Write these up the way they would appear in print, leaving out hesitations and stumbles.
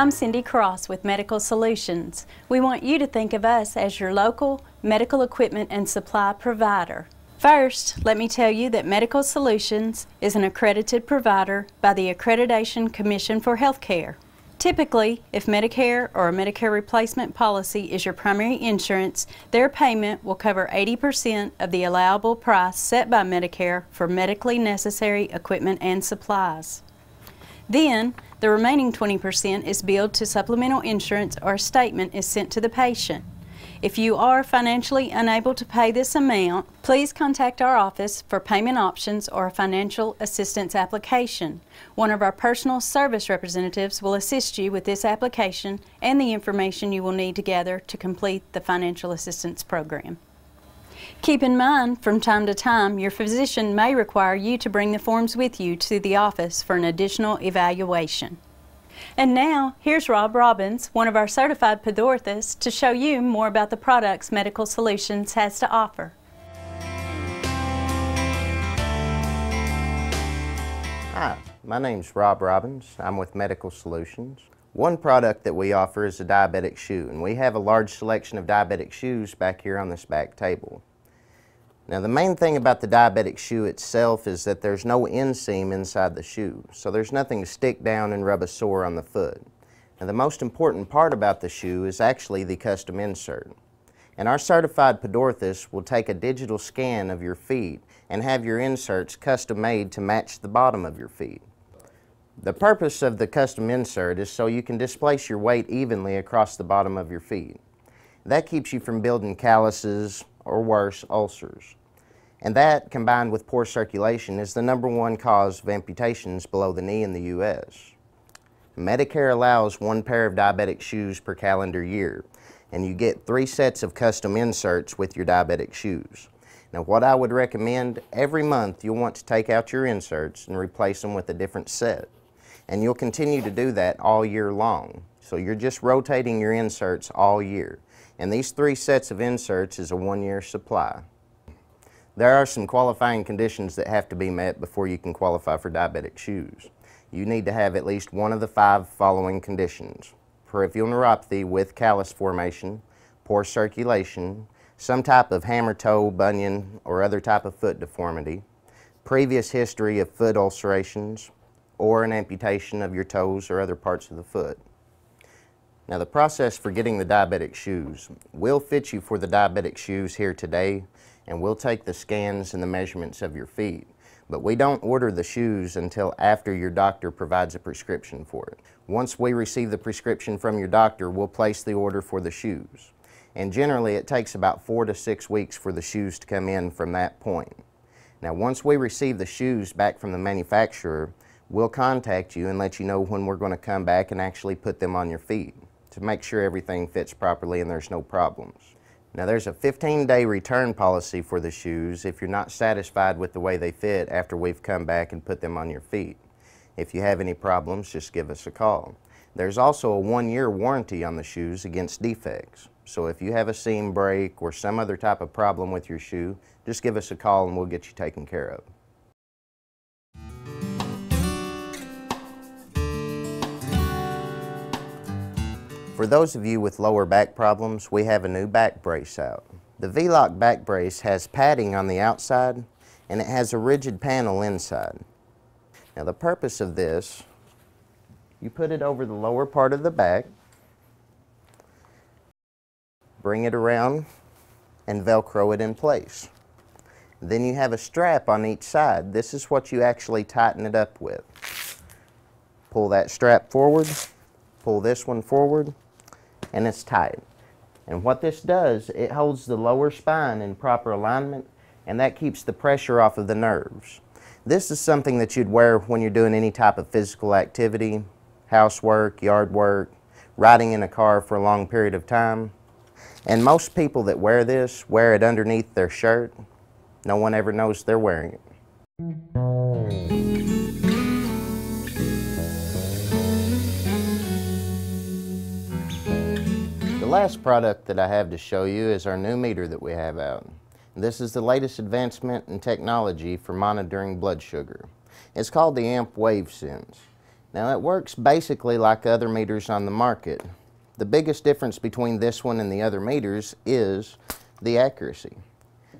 I'm Cindy Cross with Medical Solutions. We want you to think of us as your local medical equipment and supply provider. First, let me tell you that Medical Solutions is an accredited provider by the Accreditation Commission for Healthcare. Typically, if Medicare or a Medicare replacement policy is your primary insurance, their payment will cover 80% of the allowable price set by Medicare for medically necessary equipment and supplies. Then, the remaining 20% is billed to supplemental insurance or a statement is sent to the patient. If you are financially unable to pay this amount, please contact our office for payment options or a financial assistance application. One of our personal service representatives will assist you with this application and the information you will need to gather to complete the financial assistance program. Keep in mind, from time to time, your physician may require you to bring the forms with you to the office for an additional evaluation. And now, here's Rob Robbins, one of our certified podorthists, to show you more about the products Medical Solutions has to offer. Hi, my name's Rob Robbins. I'm with Medical Solutions. One product that we offer is a diabetic shoe, and we have a large selection of diabetic shoes back here on this back table. Now, the main thing about the diabetic shoe itself is that there's no inseam inside the shoe, so there's nothing to stick down and rub a sore on the foot. Now, the most important part about the shoe is actually the custom insert. And our certified podorthist will take a digital scan of your feet and have your inserts custom made to match the bottom of your feet. The purpose of the custom insert is so you can displace your weight evenly across the bottom of your feet. That keeps you from building calluses or worse, ulcers. And that, combined with poor circulation, is the #1 cause of amputations below the knee in the U.S. Medicare allows one pair of diabetic shoes per calendar year, and you get 3 sets of custom inserts with your diabetic shoes. Now, what I would recommend, every month you'll want to take out your inserts and replace them with a different set. And you'll continue to do that all year long. So you're just rotating your inserts all year. And these 3 sets of inserts is a 1-year supply. There are some qualifying conditions that have to be met before you can qualify for diabetic shoes. You need to have at least one of the 5 following conditions: peripheral neuropathy with callus formation, poor circulation, some type of hammer toe, bunion, or other type of foot deformity, previous history of foot ulcerations, or an amputation of your toes or other parts of the foot. Now, the process for getting the diabetic shoes, we'll fit you for the diabetic shoes here today, and we'll take the scans and the measurements of your feet. But we don't order the shoes until after your doctor provides a prescription for it. Once we receive the prescription from your doctor, we'll place the order for the shoes. And generally, it takes about 4 to 6 weeks for the shoes to come in from that point. Now, once we receive the shoes back from the manufacturer, we'll contact you and let you know when we're going to come back and actually put them on your feet to make sure everything fits properly and there's no problems. Now, there's a 15-day return policy for the shoes if you're not satisfied with the way they fit after we've come back and put them on your feet. If you have any problems, just give us a call. There's also a 1-year warranty on the shoes against defects. So if you have a seam break or some other type of problem with your shoe, just give us a call and we'll get you taken care of. For those of you with lower back problems, we have a new back brace out. The V-Lock back brace has padding on the outside and it has a rigid panel inside. Now, the purpose of this, you put it over the lower part of the back, bring it around and Velcro it in place. Then you have a strap on each side. This is what you actually tighten it up with. Pull that strap forward, pull this one forward, and it's tight. And what this does, it holds the lower spine in proper alignment, and that keeps the pressure off of the nerves. This is something that you'd wear when you're doing any type of physical activity, housework, yard work, riding in a car for a long period of time. And most people that wear this wear it underneath their shirt. No one ever knows they're wearing it. The last product that I have to show you is our new meter that we have out. This is the latest advancement in technology for monitoring blood sugar. It's called the AMP Wave Sense. Now it works basically like other meters on the market. The biggest difference between this one and the other meters is the accuracy.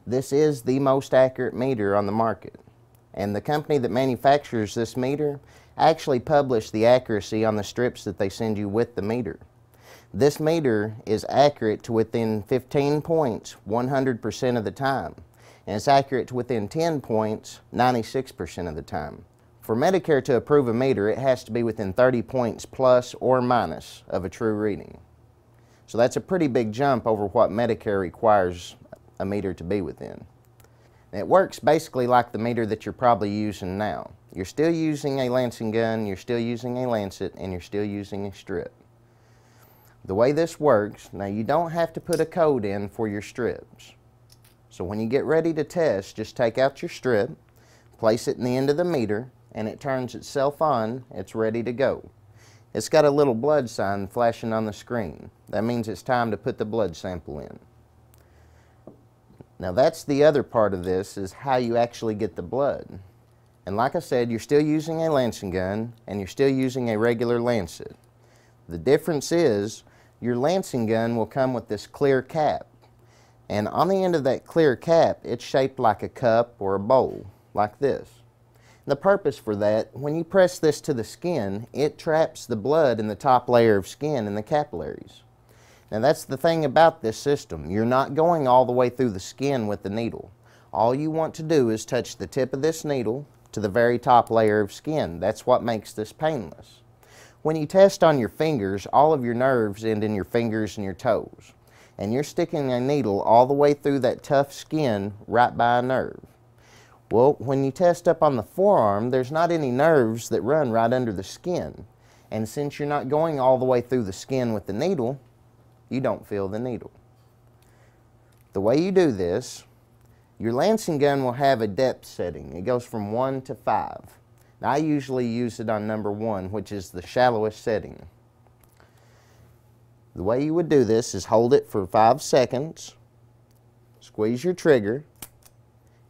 This is the most accurate meter on the market. And the company that manufactures this meter actually published the accuracy on the strips that they send you with the meter. This meter is accurate to within 15 points 100% of the time, and it's accurate to within 10 points 96% of the time. For Medicare to approve a meter, it has to be within 30 points plus or minus of a true reading. So that's a pretty big jump over what Medicare requires a meter to be within. It works basically like the meter that you're probably using now. You're still using a lancing gun, you're still using a lancet, and you're still using a strip. The way this works, now you don't have to put a code in for your strips. So when you get ready to test, just take out your strip, place it in the end of the meter, and it turns itself on, it's ready to go. It's got a little blood sign flashing on the screen. That means it's time to put the blood sample in. Now that's the other part of this, is how you actually get the blood. And like I said, you're still using a lancing gun and you're still using a regular lancet. The difference is your lancing gun will come with this clear cap. And on the end of that clear cap, it's shaped like a cup or a bowl, like this. The purpose for that, when you press this to the skin, it traps the blood in the top layer of skin in the capillaries. Now that's the thing about this system. You're not going all the way through the skin with the needle. All you want to do is touch the tip of this needle to the very top layer of skin. That's what makes this painless. When you test on your fingers, all of your nerves end in your fingers and your toes. And you're sticking a needle all the way through that tough skin right by a nerve. Well, when you test up on the forearm, there's not any nerves that run right under the skin. And since you're not going all the way through the skin with the needle, you don't feel the needle. The way you do this, your lancing gun will have a depth setting. It goes from 1 to 5. Now, I usually use it on number 1, which is the shallowest setting. The way you would do this is hold it for 5 seconds, squeeze your trigger,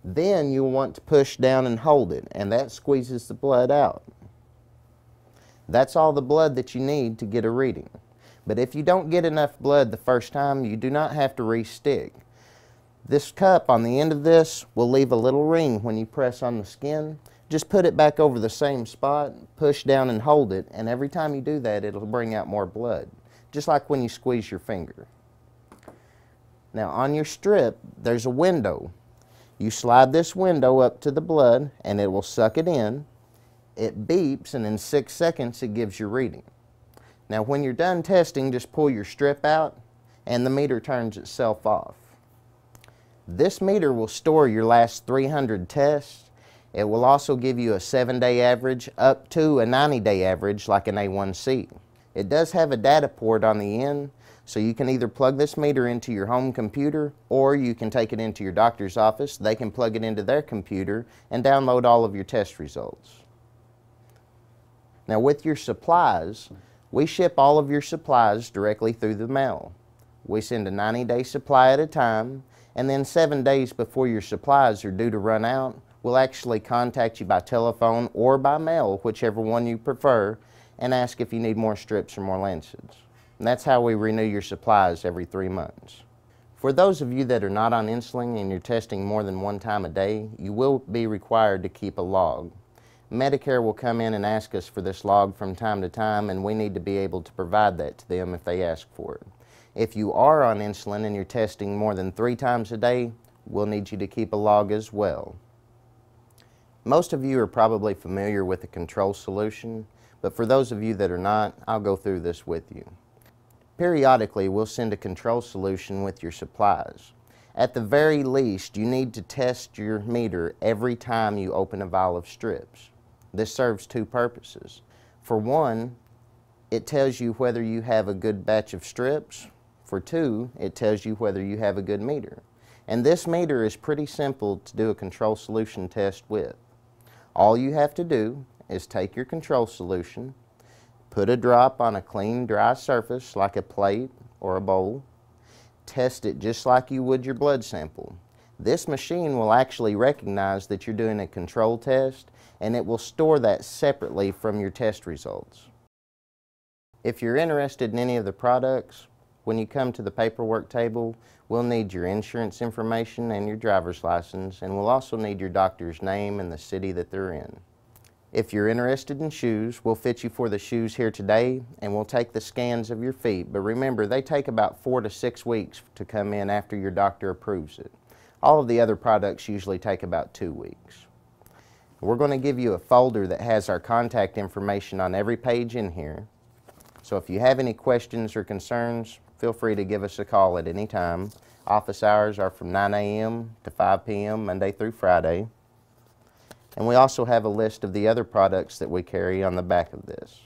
then you'll want to push down and hold it, and that squeezes the blood out. That's all the blood that you need to get a reading. But if you don't get enough blood the first time, you do not have to re-stick. This cup on the end of this will leave a little ring when you press on the skin. Just put it back over the same spot, push down and hold it, and every time you do that, it'll bring out more blood, just like when you squeeze your finger. Now on your strip, there's a window. You slide this window up to the blood and it will suck it in. It beeps, and in 6 seconds it gives you reading. Now when you're done testing, just pull your strip out and the meter turns itself off. This meter will store your last 300 tests. It will also give you a 7-day average up to a 90-day average like an A1C. It does have a data port on the end, so you can either plug this meter into your home computer or you can take it into your doctor's office. They can plug it into their computer and download all of your test results. Now with your supplies, we ship all of your supplies directly through the mail. We send a 90-day supply at a time, and then 7 days before your supplies are due to run out, we'll actually contact you by telephone or by mail, whichever one you prefer, and ask if you need more strips or more lancets. And that's how we renew your supplies every 3 months. For those of you that are not on insulin and you're testing more than 1 time a day, you will be required to keep a log. Medicare will come in and ask us for this log from time to time, and we need to be able to provide that to them if they ask for it. If you are on insulin and you're testing more than 3 times a day, we'll need you to keep a log as well. Most of you are probably familiar with the control solution, but for those of you that are not, I'll go through this with you. Periodically, we'll send a control solution with your supplies. At the very least, you need to test your meter every time you open a vial of strips. This serves 2 purposes. For one, it tells you whether you have a good batch of strips. For 2, it tells you whether you have a good meter. And this meter is pretty simple to do a control solution test with. All you have to do is take your control solution, put a drop on a clean, dry surface like a plate or a bowl, test it just like you would your blood sample. This machine will actually recognize that you're doing a control test, and it will store that separately from your test results. If you're interested in any of the products, when you come to the paperwork table, we'll need your insurance information and your driver's license, and we'll also need your doctor's name and the city that they're in. If you're interested in shoes, we'll fit you for the shoes here today, and we'll take the scans of your feet. But remember, they take about 4 to 6 weeks to come in after your doctor approves it. All of the other products usually take about 2 weeks. We're going to give you a folder that has our contact information on every page in here. So if you have any questions or concerns, feel free to give us a call at any time. Office hours are from 9 a.m. to 5 p.m. Monday through Friday. And we also have a list of the other products that we carry on the back of this.